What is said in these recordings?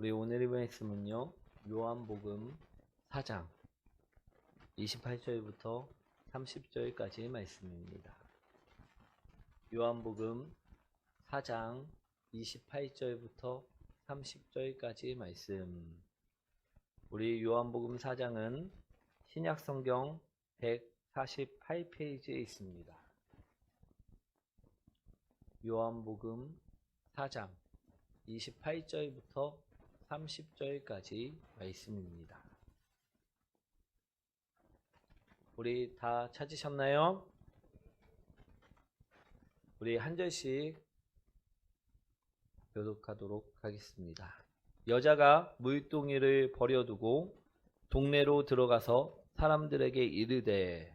우리 오늘의 말씀은요, 요한복음 4장 28절부터 30절까지의 말씀입니다. 요한복음 4장 28절부터 30절까지의 말씀. 우리 요한복음 4장은 신약성경 148페이지에 있습니다. 요한복음 4장 28절부터 30절까지 말씀입니다. 우리 다 찾으셨나요? 우리 한 절씩 교독하도록 하겠습니다. 여자가 물동이를 버려두고 동네로 들어가서 사람들에게 이르되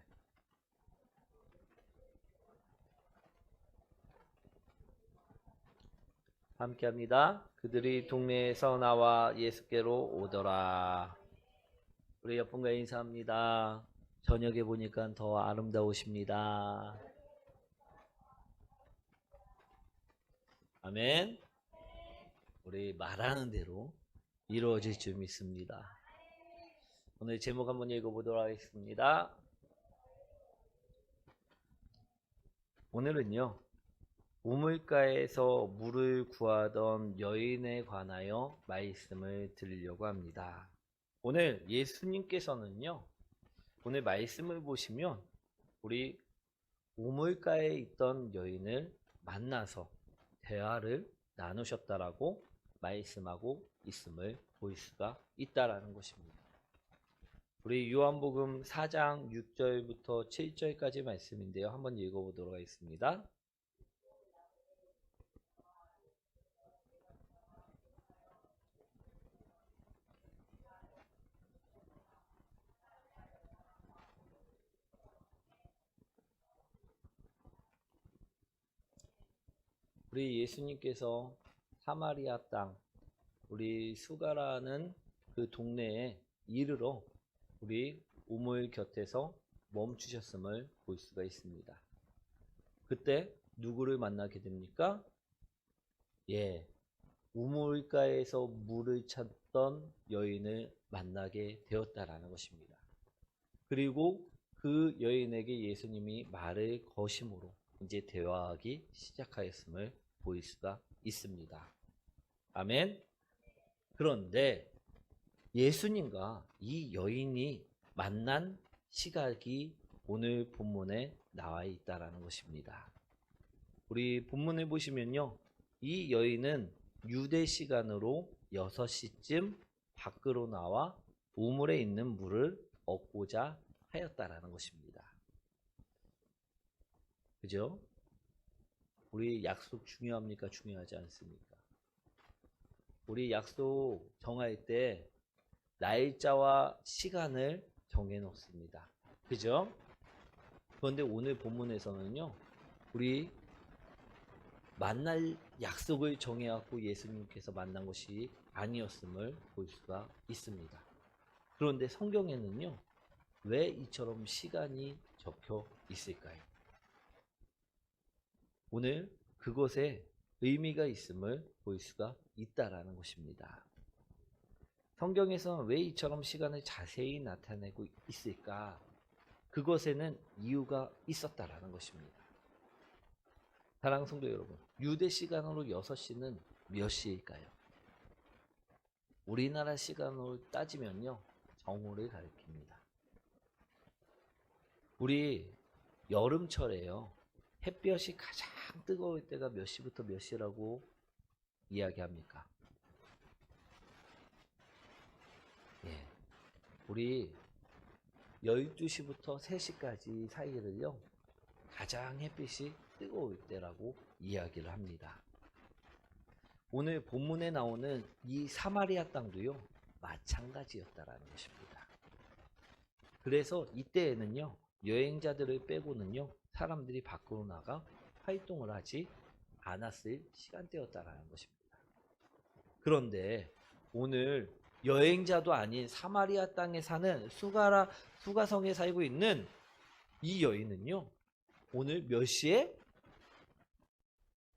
함께합니다. 그들이 동네에서 나와 예수께로 오더라. 우리 옆분과 인사합니다. 저녁에 보니까 더 아름다우십니다. 아멘. 우리 말하는 대로 이루어질 줄 믿습니다. 오늘 제목 한번 읽어보도록 하겠습니다. 오늘은요, 우물가에서 물을 구하던 여인에 관하여 말씀을 드리려고 합니다. 오늘 예수님께서는요, 오늘 말씀을 보시면 우리 우물가에 있던 여인을 만나서 대화를 나누셨다라고 말씀하고 있음을 볼 수가 있다라는 것입니다. 우리 요한복음 4장 6절부터 7절까지 말씀인데요. 한번 읽어보도록 하겠습니다. 우리 예수님께서 사마리아 땅, 우리 수가라는 그 동네에 이르러 우리 우물 곁에서 멈추셨음을 볼 수가 있습니다. 그때 누구를 만나게 됩니까? 우물가에서 물을 찾던 여인을 만나게 되었다라는 것입니다. 그리고 그 여인에게 예수님이 말을 거심으로 이제 대화하기 시작하였음을 볼 수가 있습니다. 아멘. 그런데 예수님과 이 여인이 만난 시각이 오늘 본문에 나와 있다라는 것입니다. 우리 본문을 보시면요, 이 여인은 유대 시간으로 6시쯤 밖으로 나와 우물에 있는 물을 얻고자 하였다라는 것입니다. 그죠? 우리 약속 중요합니까? 중요하지 않습니까? 우리 약속 정할 때 날짜와 시간을 정해 놓습니다. 그죠? 그런데 오늘 본문에서는요, 우리 만날 약속을 정해갖고 예수님께서 만난 것이 아니었음을 볼 수가 있습니다. 그런데 성경에는요, 왜 이처럼 시간이 적혀 있을까요? 오늘 그것에 의미가 있음을 볼 수가 있다라는 것입니다. 성경에서는 왜 이처럼 시간을 자세히 나타내고 있을까? 그것에는 이유가 있었다라는 것입니다. 사랑하는 성도 여러분, 유대 시간으로 6시는 몇 시일까요? 우리나라 시간으로 따지면요, 정오를 가리킵니다. 우리 여름철에요, 햇볕이 가장 뜨거울 때가 몇 시부터 몇 시라고 이야기합니까? 우리 12시부터 3시까지 사이를요, 가장 햇빛이 뜨거울 때라고 이야기를 합니다. 오늘 본문에 나오는 이 사마리아 땅도요, 마찬가지였다라는 것입니다. 그래서 이때에는요, 여행자들을 빼고는요, 사람들이 밖으로 나가 활동을 하지 않았을 시간대였다라는 것입니다. 그런데 오늘 여행자도 아닌 사마리아 땅에 사는 수가성에 살고 있는 이 여인은요, 오늘 몇 시에?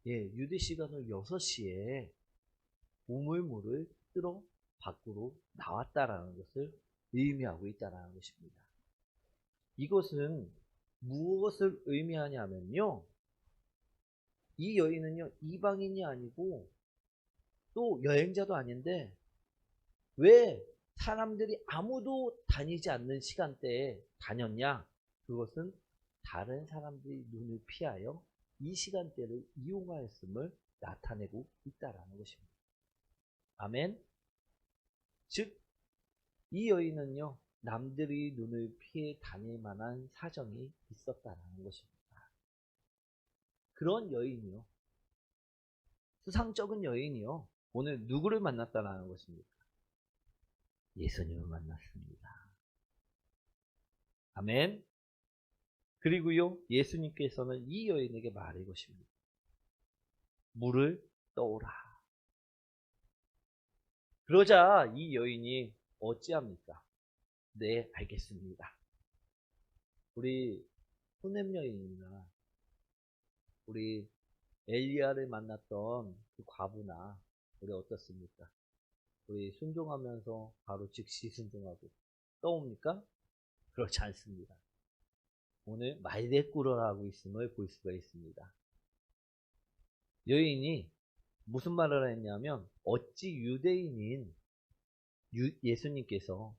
유대 시간으로 6시에 우물물을 흙들어 밖으로 나왔다라는 것을 의미하고 있다는 것입니다. 이것은 무엇을 의미하냐면요, 이 여인은요 이방인이 아니고 또 여행자도 아닌데 왜 사람들이 아무도 다니지 않는 시간대에 다녔냐? 그것은 다른 사람들이 눈을 피하여 이 시간대를 이용하였음을 나타내고 있다라는 것입니다. 아멘. 즉, 이 여인은요, 남들이 눈을 피해 다닐 만한 사정이 있었다라는 것입니다. 그런 여인이요, 수상쩍은 여인이요, 오늘 누구를 만났다라는 것입니까? 예수님을 만났습니다. 아멘. 그리고요, 예수님께서는 이 여인에게 말해 것입니다. 물을 떠오라. 그러자 이 여인이 어찌합니까? 네, 알겠습니다. 우리 후넴 여인이나 우리 엘리야를 만났던 그 과부나 우리 어떻습니까? 우리 순종하면서 바로 즉시 순종하고 떠옵니까? 그렇지 않습니다. 오늘 말대꾸를 하고 있음을 볼 수가 있습니다. 여인이 무슨 말을 했냐면 어찌 유대인인 예수님께서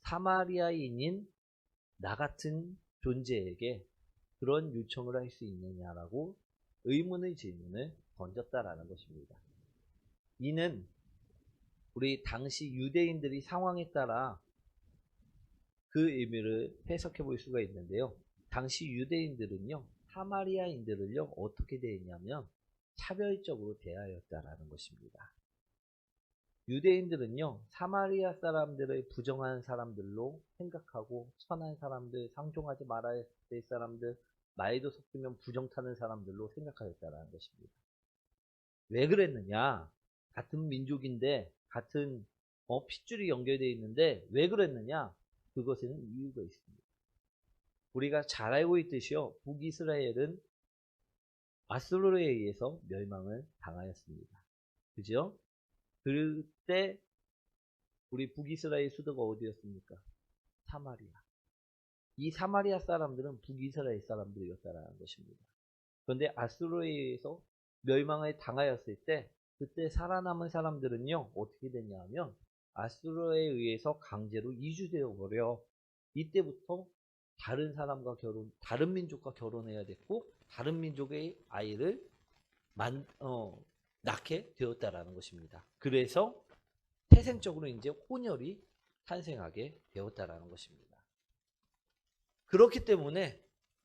사마리아인인 나 같은 존재에게 그런 요청을 할 수 있느냐라고 의문의 질문을 던졌다라는 것입니다. 이는 우리 당시 유대인들이 상황에 따라 그 의미를 해석해 볼 수가 있는데요. 당시 유대인들은요, 사마리아인들을요, 어떻게 대했냐면 차별적으로 대하였다라는 것입니다. 유대인들은요, 사마리아 사람들을 부정한 사람들로 생각하고 천한 사람들, 상종하지 말아야 될 사람들, 말도 섞이면 부정 타는 사람들로 생각하였다라는 것입니다. 왜 그랬느냐? 같은 민족인데 같은 핏줄이 연결되어 있는데 왜 그랬느냐? 그것에는 이유가 있습니다. 우리가 잘 알고 있듯이요, 북이스라엘은 아수르에 의해서 멸망을 당하였습니다. 그죠? 그때 우리 북이스라엘 수도가 어디였습니까? 사마리아. 이 사마리아 사람들은 북이스라엘 사람들이었다는 것입니다. 그런데 아수르에 의해서 멸망을 당하였을 때 그때 살아남은 사람들은요, 어떻게 됐냐 하면 아수르에 의해서 강제로 이주되어 버려 이때부터 다른 사람과 다른 민족과 결혼해야 됐고 다른 민족의 아이를 낳게 되었다라는 것입니다. 그래서 태생적으로 이제 혼혈이 탄생하게 되었다라는 것입니다. 그렇기 때문에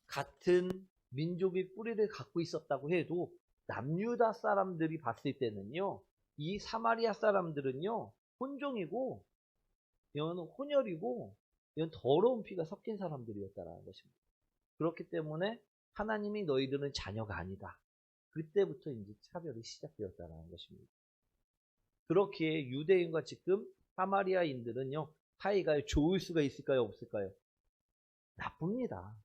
같은 민족의 뿌리를 갖고 있었다고 해도 남유다 사람들이 봤을 때는요, 이 사마리아 사람들은요, 혼종이고, 이건 혼혈이고, 이건 더러운 피가 섞인 사람들이었다라는 것입니다. 그렇기 때문에 하나님이 너희들은 자녀가 아니다. 그때부터 이제 차별이 시작되었다는 것입니다. 그렇게 유대인과 지금 사마리아인들은요, 사이가 좋을 수가 있을까요? 없을까요? 나쁩니다.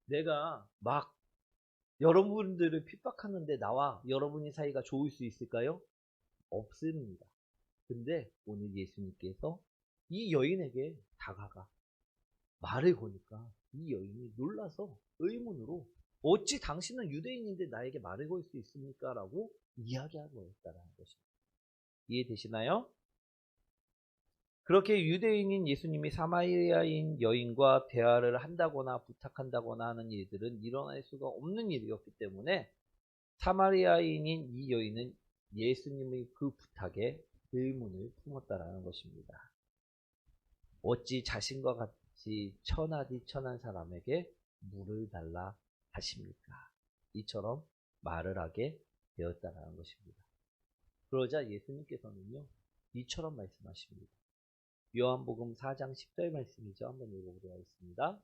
내가 막 여러분들을 핍박하는데 나와 여러분이 사이가 좋을 수 있을까요? 없습니다. 근데 오늘 예수님께서 이 여인에게 다가가 말을 거니까 이 여인이 놀라서 의문으로 어찌 당신은 유대인인데 나에게 말을 걸 수 있습니까? 라고 이야기하고 있다는 것입니다. 이해되시나요? 그렇게 유대인인 예수님이 사마리아인 여인과 대화를 한다거나 부탁한다거나 하는 일들은 일어날 수가 없는 일이었기 때문에 사마리아인인 이 여인은 예수님의 그 부탁에 의문을 품었다라는 것입니다. 어찌 자신과 같이 천하디 천한 사람에게 물을 달라 하십니까? 이처럼 말을 하게 되었다라는 것입니다. 그러자 예수님께서는요, 이처럼 말씀하십니다. 요한복음 4장 10절 말씀이죠. 한번 읽어보도록 하겠습니다.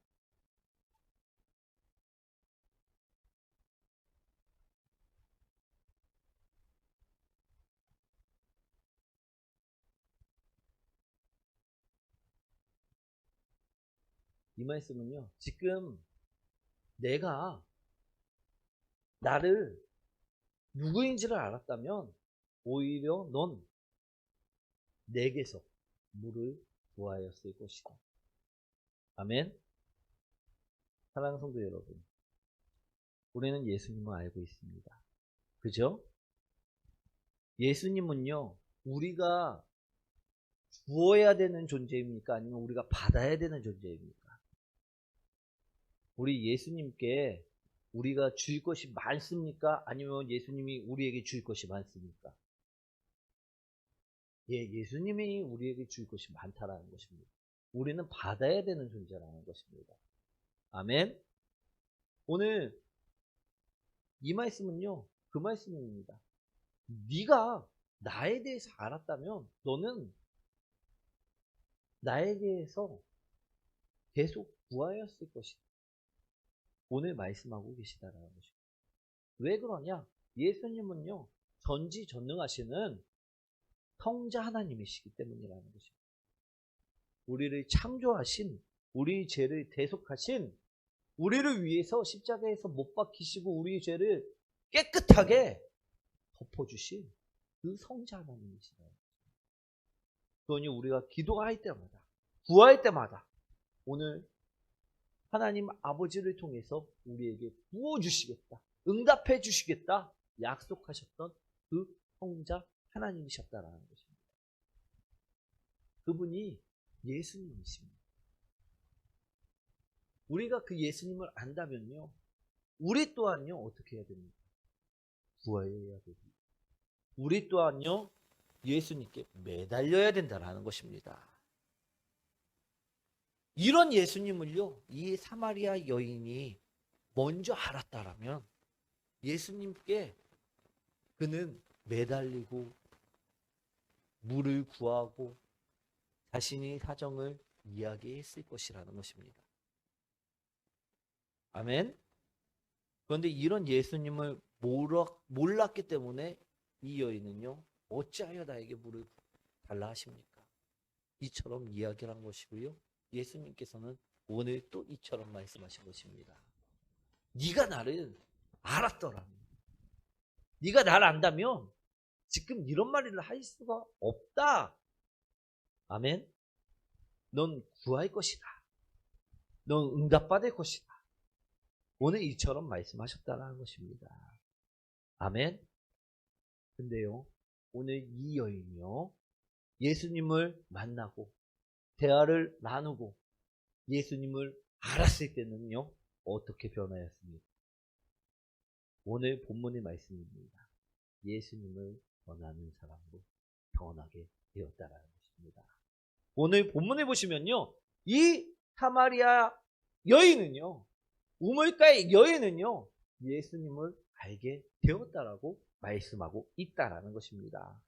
이 말씀은요, 지금 내가 나를 누구인지를 알았다면 오히려 넌 내게서 물을 구하였을 것이다. 아멘. 사랑하는 성도 여러분, 우리는 예수님을 알고 있습니다. 그죠? 예수님은요, 우리가 주어야 되는 존재입니까? 아니면 우리가 받아야 되는 존재입니까? 우리 예수님께 우리가 줄 것이 많습니까? 아니면 예수님이 우리에게 줄 것이 많습니까? 예수님이 우리에게 줄 것이 많다라는 것입니다. 우리는 받아야 되는 존재라는 것입니다. 아멘. 오늘 이 말씀은요, 그 말씀입니다. 네가 나에 대해서 알았다면 너는 나에 대해서 계속 구하였을 것이다. 오늘 말씀하고 계시다라는 것입니다. 왜 그러냐? 예수님은요, 전지전능하시는 성자 하나님이시기 때문이라는 것입니다. 우리를 창조하신, 우리 죄를 대속하신, 우리를 위해서 십자가에서 못 박히시고 우리 죄를 깨끗하게 덮어주신 그 성자 하나님이시다. 그러니 우리가 기도할 때마다, 구할 때마다 오늘 하나님 아버지를 통해서 우리에게 부어주시겠다, 응답해 주시겠다 약속하셨던 그 성자 하나님이셨다라는 것입니다. 그분이 예수님이십니다. 우리가 그 예수님을 안다면요, 우리 또한요 어떻게 해야 됩니까? 구해야 됩니다. 우리 또한요 예수님께 매달려야 된다는 것입니다. 이런 예수님을요, 이 사마리아 여인이 먼저 알았다라면 예수님께 그는 매달리고 물을 구하고 자신의 사정을 이야기했을 것이라는 것입니다. 아멘. 그런데 이런 예수님을 몰랐기 때문에 이 여인은요, 어찌하여 나에게 물을 달라 하십니까? 이처럼 이야기를 한 것이고요. 예수님께서는 오늘 또 이처럼 말씀하신 것입니다. 네가 나를 알았더라면, 네가 나를 안다면 지금 이런 말을 할 수가 없다. 아멘. 넌 구할 것이다. 넌 응답받을 것이다. 오늘 이처럼 말씀하셨다는 것입니다. 아멘. 근데요, 오늘 이 여인이요, 예수님을 만나고 대화를 나누고 예수님을 알았을 때는요, 어떻게 변하였습니까? 오늘 본문의 말씀입니다. 예수님을 전하는 사람으로 변하게 되었다는 것입니다. 오늘 본문에 보시면요, 이 사마리아 여인은요, 우물가의 여인은요, 예수님을 알게 되었다라고 말씀하고 있다라는 것입니다.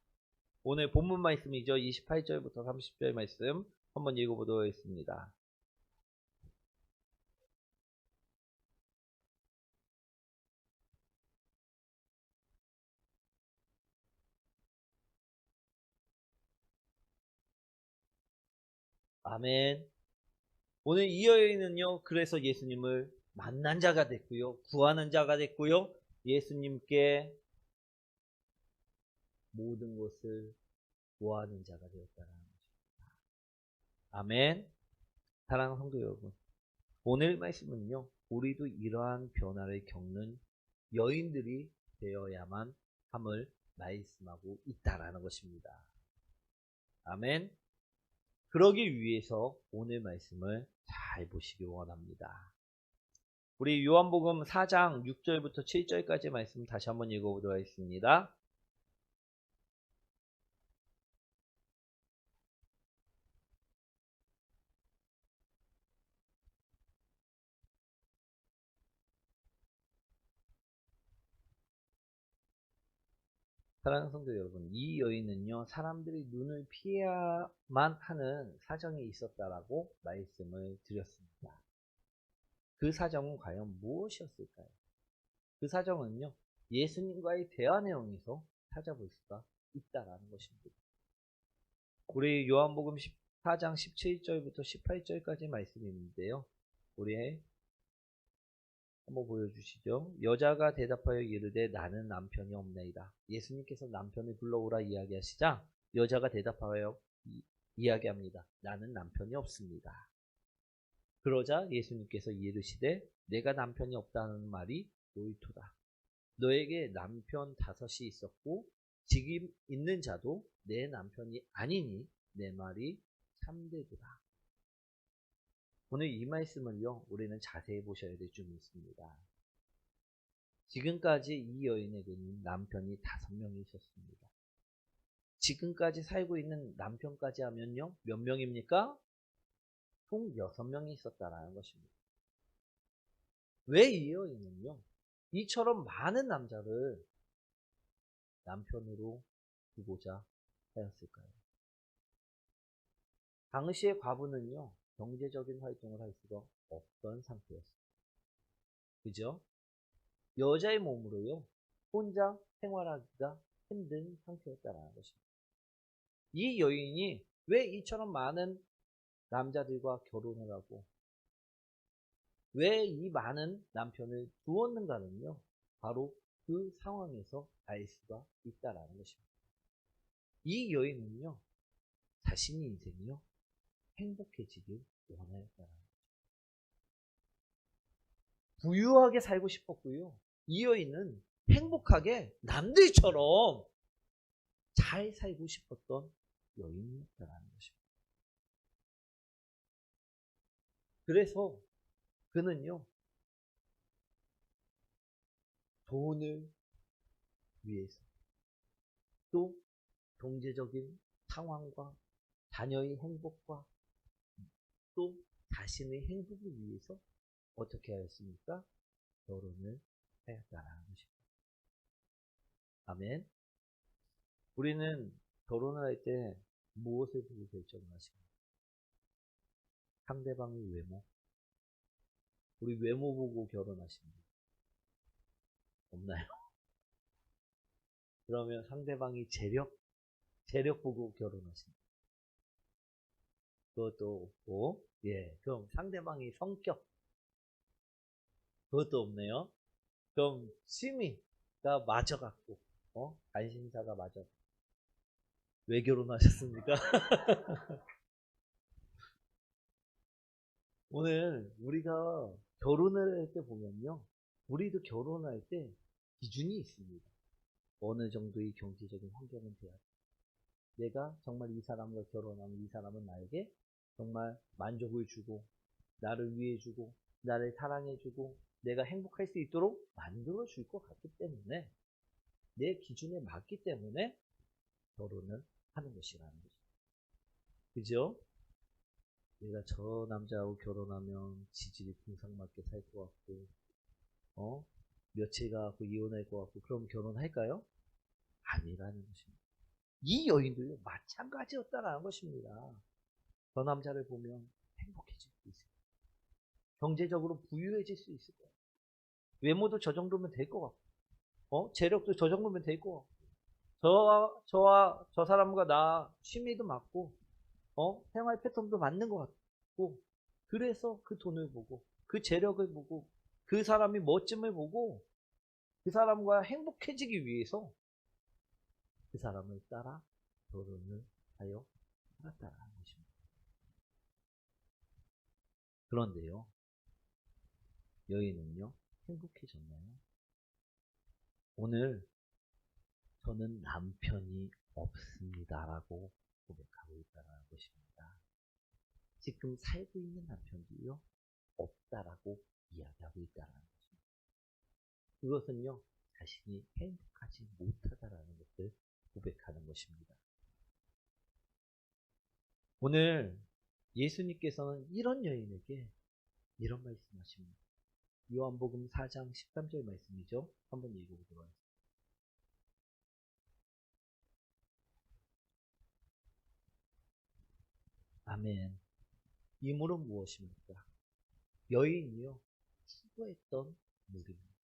오늘 본문 말씀이죠. 28절부터 30절 말씀 한번 읽어보도록 하겠습니다. 아멘. 오늘 이 여인은요, 그래서 예수님을 만난 자가 됐고요, 구하는 자가 됐고요, 예수님께 모든 것을 구하는 자가 되었다는 것입니다. 아멘. 사랑하는 성도 여러분, 오늘 말씀은요, 우리도 이러한 변화를 겪는 여인들이 되어야만 함을 말씀하고 있다라는 것입니다. 아멘. 그러기 위해서 오늘 말씀을 잘 보시기 원합니다. 우리 요한복음 4장 6절부터 7절까지 말씀 다시 한번 읽어보도록 하겠습니다. 사랑하는 성도 여러분, 이 여인은요, 사람들이 눈을 피해야만 하는 사정이 있었다라고 말씀을 드렸습니다. 그 사정은 과연 무엇이었을까요? 그 사정은요, 예수님과의 대화 내용에서 찾아볼 수가 있다라는 것입니다. 우리 요한복음 4장 17절부터 18절까지 말씀이 있는데요, 우리 한번 보여주시죠. 여자가 대답하여 이르되 나는 남편이 없나이다. 예수님께서 남편을 불러오라 이야기하시자 여자가 대답하여 이야기합니다. 나는 남편이 없습니다. 그러자 예수님께서 이르시되 내가 남편이 없다는 말이 옳도다. 너에게 남편 5이 있었고 지금 있는 자도 내 남편이 아니니 내 말이 참되도다. 오늘 이 말씀을요, 우리는 자세히 보셔야 될 점이 있습니다. 지금까지 이 여인에게는 남편이 5명이 있었습니다. 지금까지 살고 있는 남편까지 하면요, 몇 명입니까? 총 6명이 있었다라는 것입니다. 왜 이 여인은요, 이처럼 많은 남자를 남편으로 두고자 하였을까요? 당시의 과부는요, 경제적인 활동을 할 수가 없던 상태였습니다. 그죠? 여자의 몸으로요, 혼자 생활하기가 힘든 상태였다는 것입니다. 이 여인이 왜 이처럼 많은 남자들과 결혼을 하고 왜 이 많은 남편을 두었는가는요, 바로 그 상황에서 알 수가 있다라는 것입니다. 이 여인은요, 자신의 인생이요, 행복해지길 원하였다라는 거죠. 부유하게 살고 싶었고요. 이 여인은 행복하게 남들처럼 잘 살고 싶었던 여인이었다라는 것입니다. 그래서 그는요, 돈을 위해서 또 경제적인 상황과 자녀의 행복과 또 자신의 행복을 위해서 어떻게 하였습니까? 결혼을 하였다라는 것입니다. 아멘. 우리는 결혼을 할 때 무엇을 보고 결정을 하십니까? 상대방의 외모. 우리 외모 보고 결혼하십니까? 없나요? 그러면 상대방이 재력 보고 결혼하십니까? 그것도 없고, 예, 그럼 상대방의 성격, 그것도 없네요. 그럼 취미가 맞아갖고, 관심사가 맞아. 왜 결혼하셨습니까? 오늘 우리가 결혼을 할 때 보면요, 우리도 결혼할 때 기준이 있습니다. 어느 정도의 경제적인 환경은 돼야 돼. 내가 정말 이 사람과 결혼하면 이 사람은 나에게 정말 만족을 주고 나를 위해주고 나를 사랑해주고 내가 행복할 수 있도록 만들어 줄 것 같기 때문에 내 기준에 맞기 때문에 결혼을 하는 것이라는 거죠. 그죠? 내가 저 남자하고 결혼하면 지질이 궁상맞게 살 것 같고 며칠 가고 이혼할 것 같고 그럼 결혼할까요? 아니라는 것입니다. 이 여인도요 마찬가지였다라는 것입니다. 저 남자를 보면 행복해질 수 있을 거예요. 경제적으로 부유해질 수 있을 거예요. 외모도 저 정도면 될 것 같고 재력도 저 정도면 될 것 같고 저와 저 사람과 나 취미도 맞고 생활 패턴도 맞는 것 같고 그래서 그 돈을 보고 그 재력을 보고 그 사람이 멋짐을 보고 그 사람과 행복해지기 위해서 그 사람을 따라 결혼을 하여 살았다는 것입니다. 그런데요, 여인은요, 행복해졌나요? 오늘 저는 남편이 없습니다라고 고백하고 있다는 것입니다. 지금 살고 있는 남편도요, 없다라고 이야기하고 있다는 것입니다. 그것은요, 자신이 행복하지 못하다라는 것을 고백하는 것입니다. 오늘 예수님께서는 이런 여인에게 이런 말씀하십니다. 요한복음 4장 13절 말씀이죠. 한번 읽어보도록 하겠습니다. 아멘. 이 물은 무엇입니까? 여인이요, 추구했던 물입니다.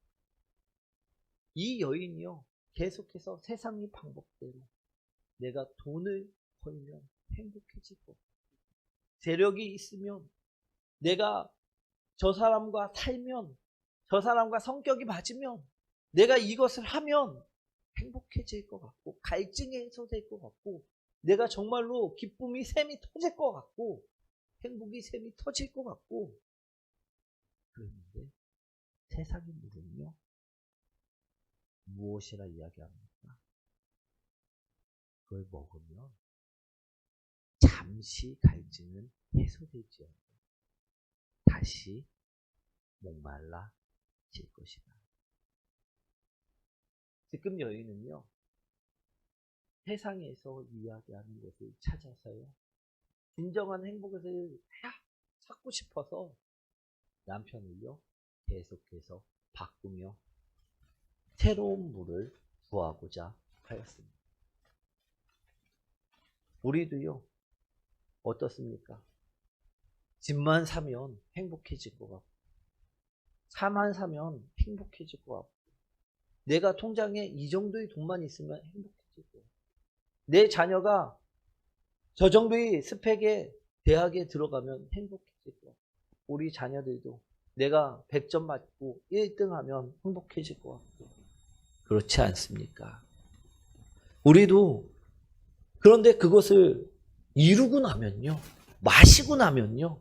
이 여인이요, 계속해서 세상의 방법대로 내가 돈을 벌면 행복해질 것, 재력이 있으면 내가 저 사람과 살면 저 사람과 성격이 맞으면 내가 이것을 하면 행복해질 것 같고 갈증이 해소될 것 같고 내가 정말로 기쁨이 샘이 터질 것 같고 행복이 샘이 터질 것 같고 그랬는데 세상의 물은요 무엇이라 이야기합니까? 그걸 먹으면 잠시 갈증은 해소되지요. 다시 목말라질 것이다. 지금 여인은요 세상에서 이야기하는 것을 찾아서요 진정한 행복을 찾고 싶어서 남편을요 계속해서 바꾸며 새로운 물을 구하고자 하였습니다. 우리도요 어떻습니까? 집만 사면 행복해질 것 같고 차만 사면 행복해질 것 같고 내가 통장에 이 정도의 돈만 있으면 행복해질 것 같고 내 자녀가 저 정도의 스펙의 대학에 들어가면 행복해질 것 같고 우리 자녀들도 내가 100점 맞고 1등 하면 행복해질 것 같고 그렇지 않습니까? 우리도 그런데 그것을 이루고 나면요 마시고 나면요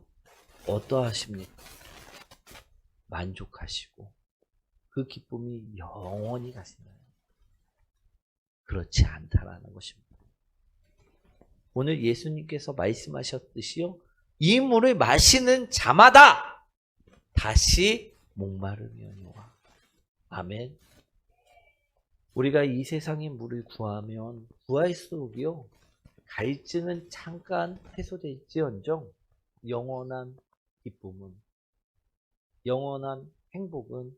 어떠하십니까? 만족하시고 그 기쁨이 영원히 가시나요? 그렇지 않다라는 것입니다. 오늘 예수님께서 말씀하셨듯이요 이 물을 마시는 자마다 다시 목마르려니와 아멘. 우리가 이 세상의 물을 구하면 구할수록요 갈증은 잠깐 해소될지언정 영원한 기쁨은 영원한 행복은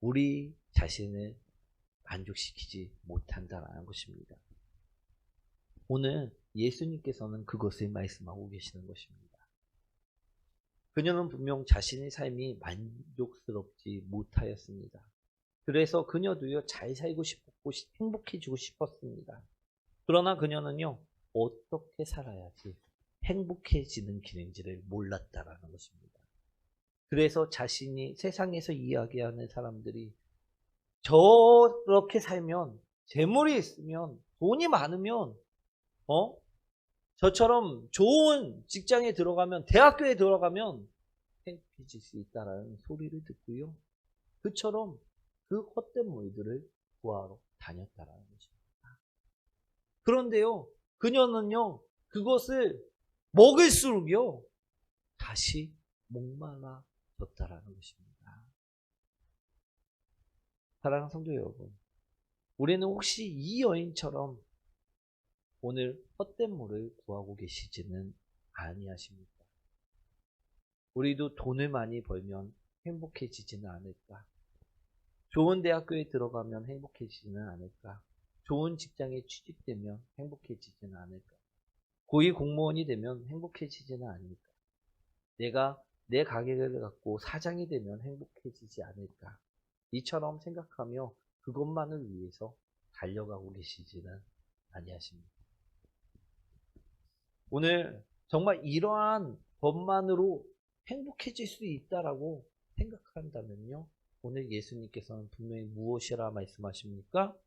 우리 자신을 만족시키지 못한다는 것입니다. 오늘 예수님께서는 그것을 말씀하고 계시는 것입니다. 그녀는 분명 자신의 삶이 만족스럽지 못하였습니다. 그래서 그녀도요 잘 살고 싶었고 행복해지고 싶었습니다. 그러나 그녀는요 어떻게 살아야지 행복해지는 길인지를 몰랐다라는 것입니다. 그래서 자신이 세상에서 이야기하는 사람들이 저렇게 살면 재물이 있으면 돈이 많으면 저처럼 좋은 직장에 들어가면 대학교에 들어가면 행복해질 수 있다라는 소리를 듣고요. 그처럼 그 헛된 물들을 구하러 다녔다라는 것입니다. 그런데요, 그녀는요, 그것을 먹을수록요, 다시 목말라졌다라는 것입니다. 사랑하는 성도 여러분, 우리는 혹시 이 여인처럼 오늘 헛된 물을 구하고 계시지는 아니하십니까? 우리도 돈을 많이 벌면 행복해지지는 않을까? 좋은 대학교에 들어가면 행복해지지는 않을까? 좋은 직장에 취직되면 행복해지지는 않을까? 고위 공무원이 되면 행복해지지는 않을까? 내가 내 가게를 갖고 사장이 되면 행복해지지 않을까? 이처럼 생각하며 그것만을 위해서 달려가고 계시지는 아니하십니까? 오늘 정말 이러한 것만으로 행복해질 수 있다라고 생각한다면요. 오늘 예수님께서는 분명히 무엇이라 말씀하십니까?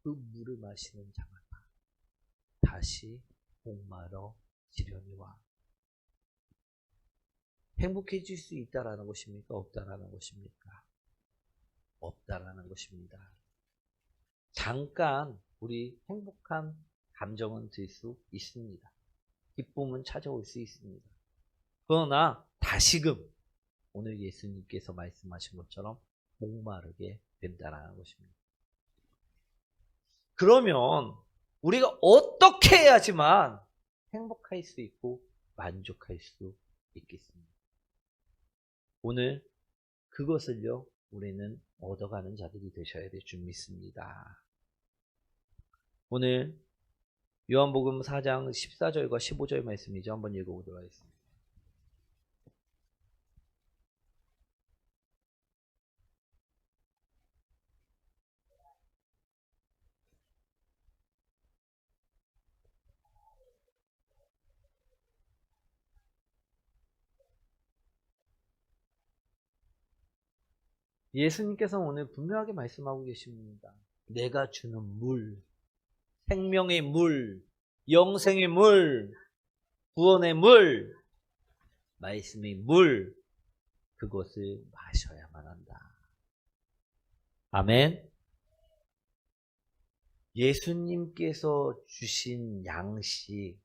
그 물을 마시는 자마다 다시 목마르지려니와. 행복해질 수 있다라는 것입니까? 없다라는 것입니까? 없다라는 것입니다. 잠깐 우리 행복한 감정은 들 수 있습니다. 기쁨은 찾아올 수 있습니다. 그러나 다시금 오늘 예수님께서 말씀하신 것처럼 목마르게 된다는 것입니다. 그러면 우리가 어떻게 해야지만 행복할 수 있고 만족할 수 있겠습니까? 오늘 그것을요 우리는 얻어가는 자들이 되셔야 될 줄 믿습니다. 오늘 요한복음 4장 14절과 15절 말씀이죠. 한번 읽어보도록 하겠습니다. 예수님께서 오늘 분명하게 말씀하고 계십니다. 내가 주는 물, 생명의 물, 영생의 물, 구원의 물, 말씀의 물, 그것을 마셔야만 한다. 아멘. 예수님께서 주신 양식,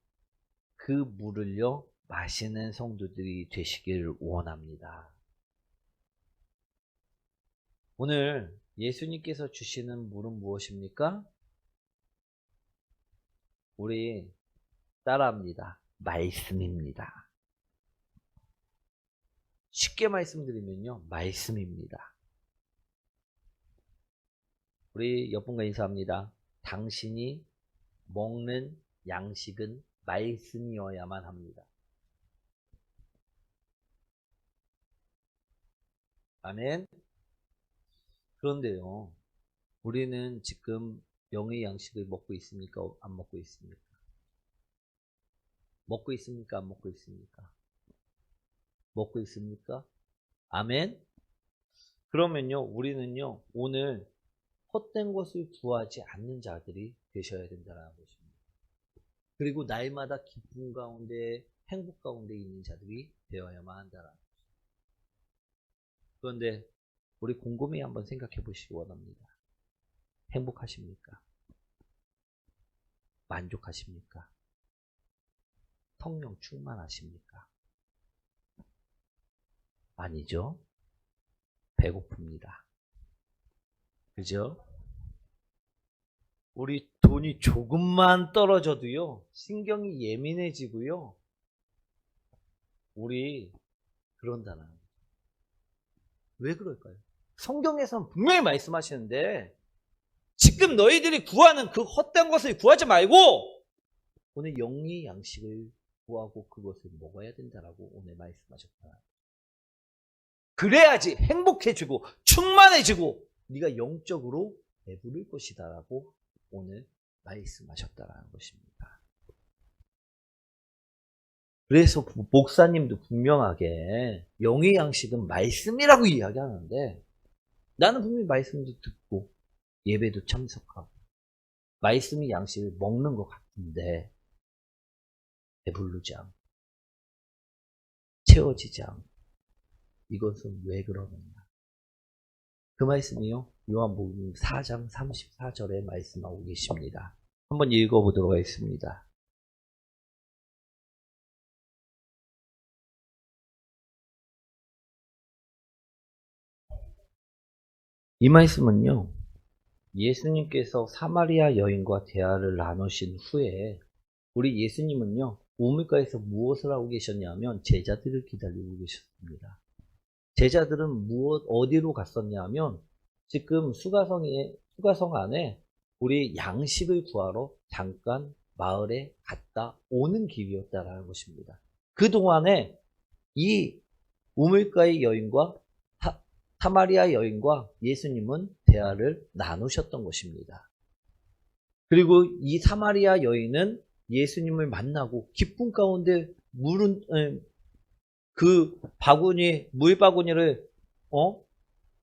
그 물을요, 마시는 성도들이 되시기를 원합니다. 오늘 예수님께서 주시는 물은 무엇입니까? 우리 따라합니다. 말씀입니다. 쉽게 말씀드리면요, 말씀입니다. 우리 옆분과 인사합니다. 당신이 먹는 양식은 말씀이어야만 합니다. 아멘. 그런데요, 우리는 지금 영의 양식을 먹고 있습니까? 안 먹고 있습니까? 먹고 있습니까? 안 먹고 있습니까? 먹고 있습니까? 아멘. 그러면요, 우리는요, 오늘 헛된 것을 구하지 않는 자들이 되셔야 된다는 것입니다. 그리고 날마다 기쁨 가운데, 행복 가운데 있는 자들이 되어야만 한다는 것입니다. 그런데 우리 곰곰이 한번 생각해 보시기 원합니다. 행복하십니까? 만족하십니까? 성령 충만하십니까? 아니죠. 배고픕니다. 그죠? 우리 돈이 조금만 떨어져도요, 신경이 예민해지고요, 우리 그런다는 거예요. 왜 그럴까요? 성경에서는 분명히 말씀하시는데, 지금 너희들이 구하는 그 헛된 것을 구하지 말고, 오늘 영의 양식을 구하고 그것을 먹어야 된다라고 오늘 말씀하셨다. 그래야지 행복해지고 충만해지고 네가 영적으로 배부를 것이다라고 오늘 말씀하셨다라는 것입니다. 그래서 목사님도 분명하게 영의 양식은 말씀이라고 이야기하는데, 나는 분명히 말씀도 듣고 예배도 참석하고 말씀의 양식을 먹는 것 같은데 배부르지 않고 채워지지 않고, 이것은 왜 그러느냐? 그 말씀이요, 요한복음 4장 34절에 말씀하고 계십니다. 한번 읽어보도록 하겠습니다. 이 말씀은요, 예수님께서 사마리아 여인과 대화를 나누신 후에 우리 예수님은요, 우물가에서 무엇을 하고 계셨냐면 제자들을 기다리고 계셨습니다. 제자들은 어디로 갔었냐면 지금 수가성 안에 우리 양식을 구하러 잠깐 마을에 갔다 오는 길이었다라는 것입니다. 그동안에 이 우물가의 여인과 사마리아 여인과 예수님은 대화를 나누셨던 것입니다. 그리고 이 사마리아 여인은 예수님을 만나고 기쁨 가운데 그 물 바구니를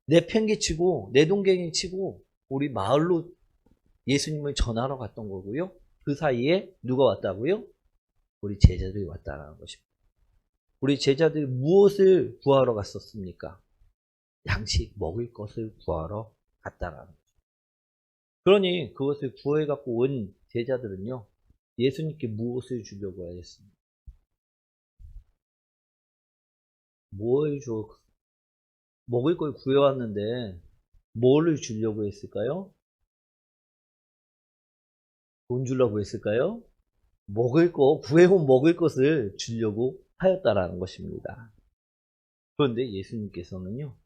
내팽개치고 내동댕이치고 우리 마을로 예수님을 전하러 갔던 거고요. 그 사이에 누가 왔다고요? 우리 제자들이 왔다는 것입니다. 우리 제자들이 무엇을 구하러 갔었습니까? 양식, 먹을 것을 구하러 갔다는 거죠. 그러니 그것을 구해 갖고 온 제자들은요, 예수님께 무엇을 주려고 하였습니까? 먹을 걸 구해왔는데 뭐를 주려고 했을까요? 돈 주려고 했을까요? 구해온 먹을 것을 주려고 하였다라는 것입니다. 그런데 예수님께서는요,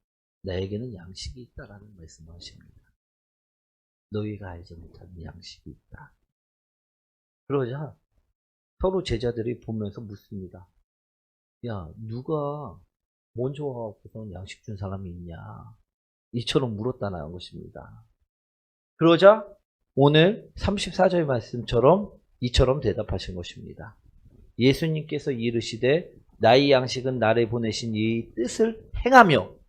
나에게는 양식이 있다라는 말씀을 하십니다. 너희가 알지 못하는 양식이 있다. 그러자 서로 제자들이 보면서 묻습니다. 야, 누가 먼저 와서 양식 준 사람이 있냐? 이처럼 물었다는 것입니다. 그러자 오늘 34절 말씀처럼 이처럼 대답하신 것입니다. 예수님께서 이르시되 나의 양식은 나를 보내신 이의 뜻을 행하며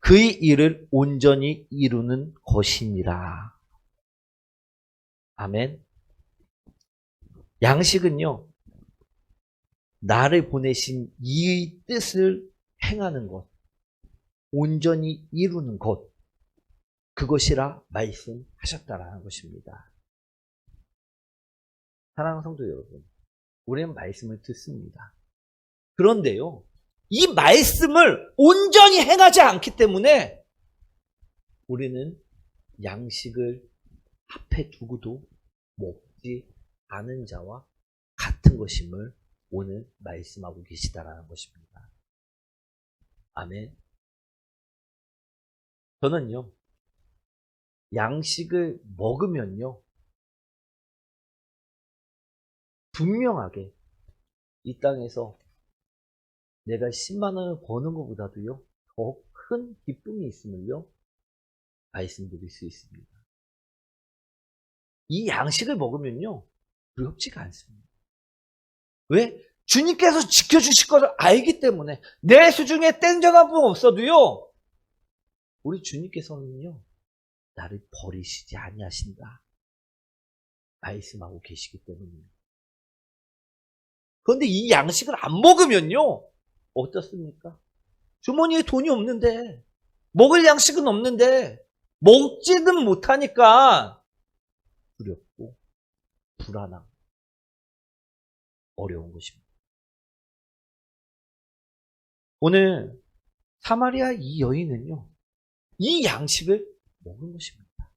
그의 일을 온전히 이루는 것이니라. 아멘. 양식은요, 나를 보내신 이 뜻을 행하는 것, 온전히 이루는 것, 그것이라 말씀하셨다라는 것입니다. 사랑하는 성도 여러분, 우리는 말씀을 듣습니다. 그런데요, 이 말씀을 온전히 행하지 않기 때문에 우리는 양식을 앞에 두고도 먹지 않은 자와 같은 것임을 오늘 말씀하고 계시다라는 것입니다. 아멘. 저는요, 양식을 먹으면요, 분명하게 이 땅에서 내가 10만 원을 버는 것보다도요, 더 큰 기쁨이 있음을요, 말씀드릴 수 있습니다. 이 양식을 먹으면요, 두렵지가 않습니다. 왜? 주님께서 지켜주실 것을 알기 때문에 내 수중에 땡전 한 푼 없어도요, 우리 주님께서는요, 나를 버리시지 아니하신다 말씀하고 계시기 때문입니다. 그런데 이 양식을 안 먹으면요, 어떻습니까? 주머니에 돈이 없는데, 먹을 양식은 없는데, 먹지는 못하니까 두렵고 불안하고 어려운 것입니다. 오늘 사마리아 이 여인은요, 이 양식을 먹은 것입니다.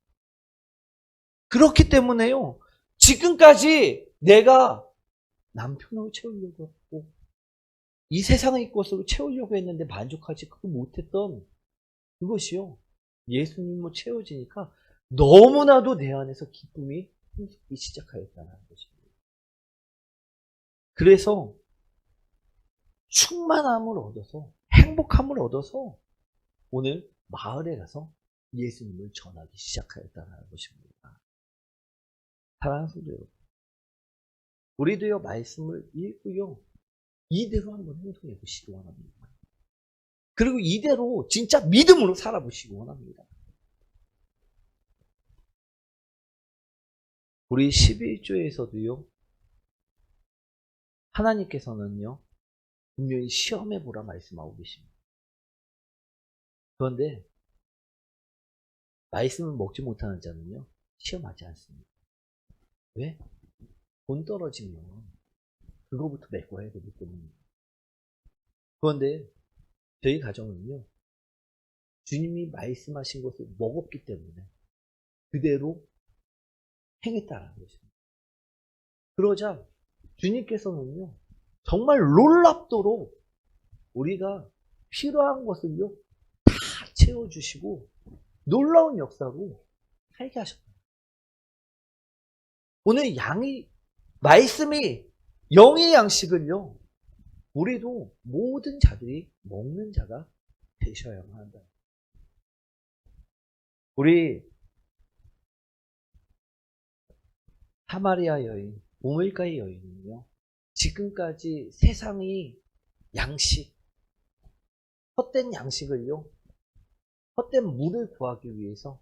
그렇기 때문에요, 지금까지 내가 남편을 채우려고 했고, 이 세상의 것으로 채우려고 했는데 만족하지 못했던 그것이요, 예수님으로 채워지니까 너무나도 내 안에서 기쁨이 생기기 시작하였다는 것입니다. 그래서 충만함을 얻어서, 행복함을 얻어서 오늘 마을에 가서 예수님을 전하기 시작하였다는 것입니다. 사랑하는 성도 여러분, 우리도요, 말씀을 읽고요, 이대로 한번 행동해 보시기 원합니다. 그리고 이대로 진짜 믿음으로 살아보시기 원합니다. 우리 11조에서도요, 하나님께서는요, 분명히 시험해 보라 말씀하고 계십니다. 그런데 말씀을 먹지 못하는 자는요, 시험하지 않습니다. 왜? 돈 떨어지면 그거부터 메꿔야 되기 때문입니다. 그런데 저희 가정은요, 주님이 말씀하신 것을 먹었기 때문에 그대로 행했다는 것입니다. 그러자 주님께서는요, 정말 놀랍도록 우리가 필요한 것을요, 다 채워주시고 놀라운 역사로 살게 하셨다. 오늘 말씀이 영의 양식을요, 우리도 모든 자들이 먹는 자가 되셔야만 한다. 우리 사마리아 여인, 우물가의 여인은요, 지금까지 세상의 양식, 헛된 양식을요, 헛된 물을 구하기 위해서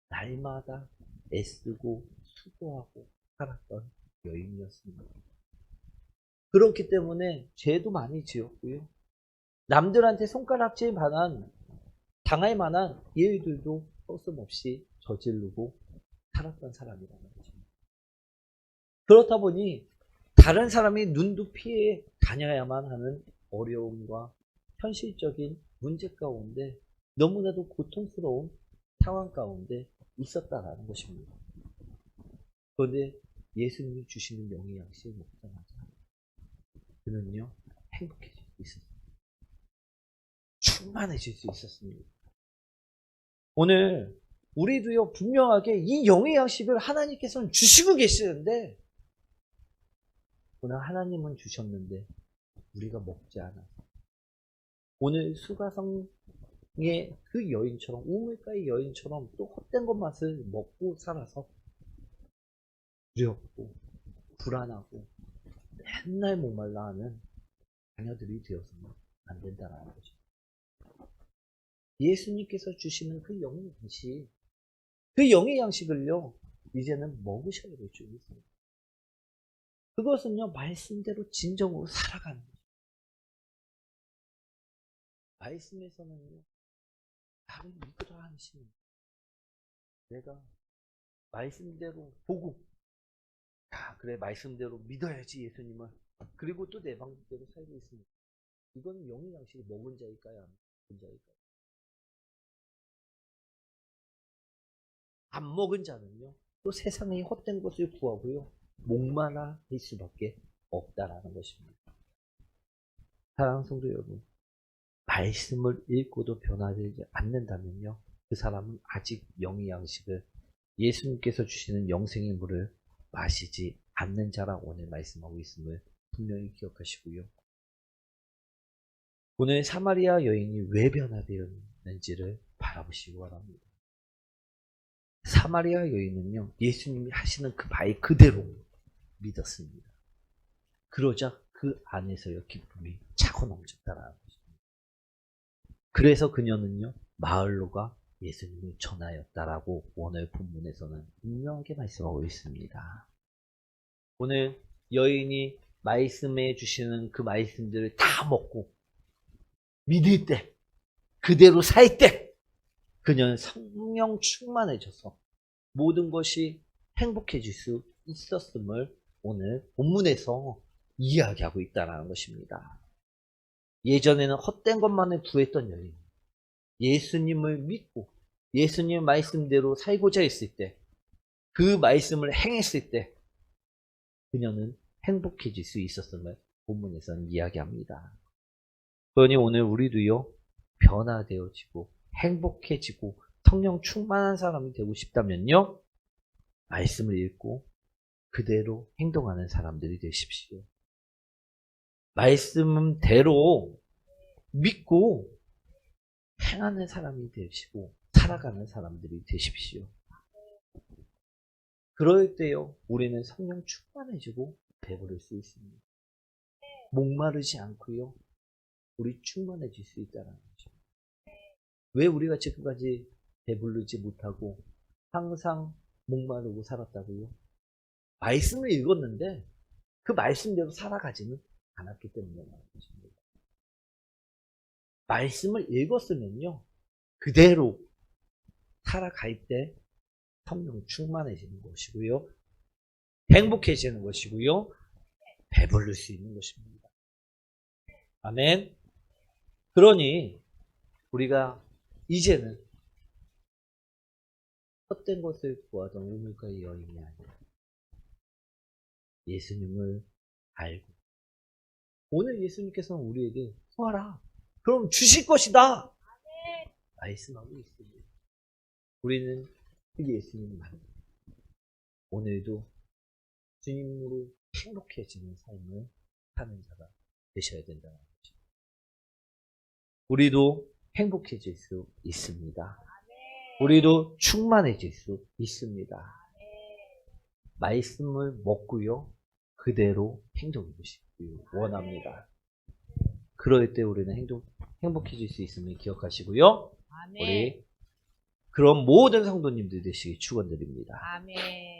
날마다 애쓰고 수고하고 살았던 여인이었습니다. 그렇기 때문에 죄도 많이 지었고요, 남들한테 손가락질 당할 만한 일들도 서슴없이 저지르고 살았던 사람이라는 거죠. 그렇다 보니 다른 사람이 눈도 피해 다녀야만 하는 어려움과 현실적인 문제 가운데 너무나도 고통스러운 상황 가운데 있었다라는 것입니다. 그런데 예수님이 주시는 영의 양식을 먹자마자 그는요, 행복해질 수 있었습니다. 충만해질 수 있었습니다. 오늘 우리도요, 분명하게 이 영의 양식을 하나님께서는 주시고 계시는데, 오늘 하나님은 주셨는데 우리가 먹지 않아. 오늘 수가성의 그 여인처럼, 우물가의 여인처럼 또 헛된 것맛을 먹고 살아서 두렵고 불안하고 맨날 목말라 하는 자녀들이 되어서는 안 된다는 거죠. 예수님께서 주시는 그 영의 양식, 그 영의 양식을요, 이제는 먹으셔야 될 줄 믿습니다. 그것은요, 말씀대로 진정으로 살아가는 거예요. 말씀에서는요, 나를 믿으라 하시는, 내가 말씀대로 보고, 야, 그래, 말씀대로 믿어야지, 예수님을. 그리고 또 내 방법대로 살고 있습니다. 이건 영의 양식을 먹은 자일까요? 안 먹은 자일까요? 안 먹은 자는요, 또 세상의 헛된 것을 구하고요, 목마라일 수밖에 없다라는 것입니다. 사랑하는 성도 여러분, 말씀을 읽고도 변화되지 않는다면요, 그 사람은 아직 영의 양식을, 예수님께서 주시는 영생의 물을 마시지 않는 자라 오늘 말씀하고 있음을 분명히 기억하시고요. 오늘 사마리아 여인이 왜 변화되었는지를 바라보시기 바랍니다. 사마리아 여인은요, 예수님이 하시는 그 말 그대로 믿었습니다. 그러자 그 안에서요, 기쁨이 차고 넘쳤다라는 것입니다. 그래서 그녀는요, 마을로가 예수님을 전하였다라고 오늘 본문에서는 분명하게 말씀하고 있습니다. 오늘 여인이 말씀해 주시는 그 말씀들을 다 먹고 믿을 때, 그대로 살 때, 그녀는 성령 충만해져서 모든 것이 행복해질 수 있었음을 오늘 본문에서 이야기하고 있다는 것입니다. 예전에는 헛된 것만을 구했던 여인, 예수님을 믿고 예수님의 말씀대로 살고자 했을 때, 그 말씀을 행했을 때 그녀는 행복해질 수 있었음을 본문에서는 이야기합니다. 그러니 오늘 우리도요, 변화되어지고 행복해지고 성령 충만한 사람이 되고 싶다면요, 말씀을 읽고 그대로 행동하는 사람들이 되십시오. 말씀대로 믿고 행하는 사람이 되시고 살아가는 사람들이 되십시오. 그럴 때요, 우리는 성령 충만해지고 배부를 수 있습니다. 목마르지 않고요, 우리 충만해질 수 있다는 거죠. 왜 우리가 지금까지 배부르지 못하고 항상 목마르고 살았다고요? 말씀을 읽었는데 그 말씀대로 살아가지는 않았기 때문에 말하는 것입니다. 말씀을 읽었으면요, 그대로 살아갈 때 성령 충만해지는 것이고요, 행복해지는 것이고요, 배부를 수 있는 것입니다. 아멘. 그러니 우리가 이제는 헛된 것을 구하던 우물가의 여인이 아니라 예수님을 알고, 오늘 예수님께서는 우리에게 구하라, 그럼 주실 것이다 말씀하고 있습니다. 우리는 그 예수님만 오늘도 주님으로 행복해지는 삶을 사는 자가 되셔야 된다는 거죠. 우리도 행복해질 수 있습니다. 우리도 충만해질 수 있습니다. 말씀을 먹고요, 그대로 행동해 보시기 원합니다. 그럴 때 우리는 행복해질 수 있음을 기억하시고요. 우리 그런 모든 성도님들 되시기 축원드립니다. 아멘.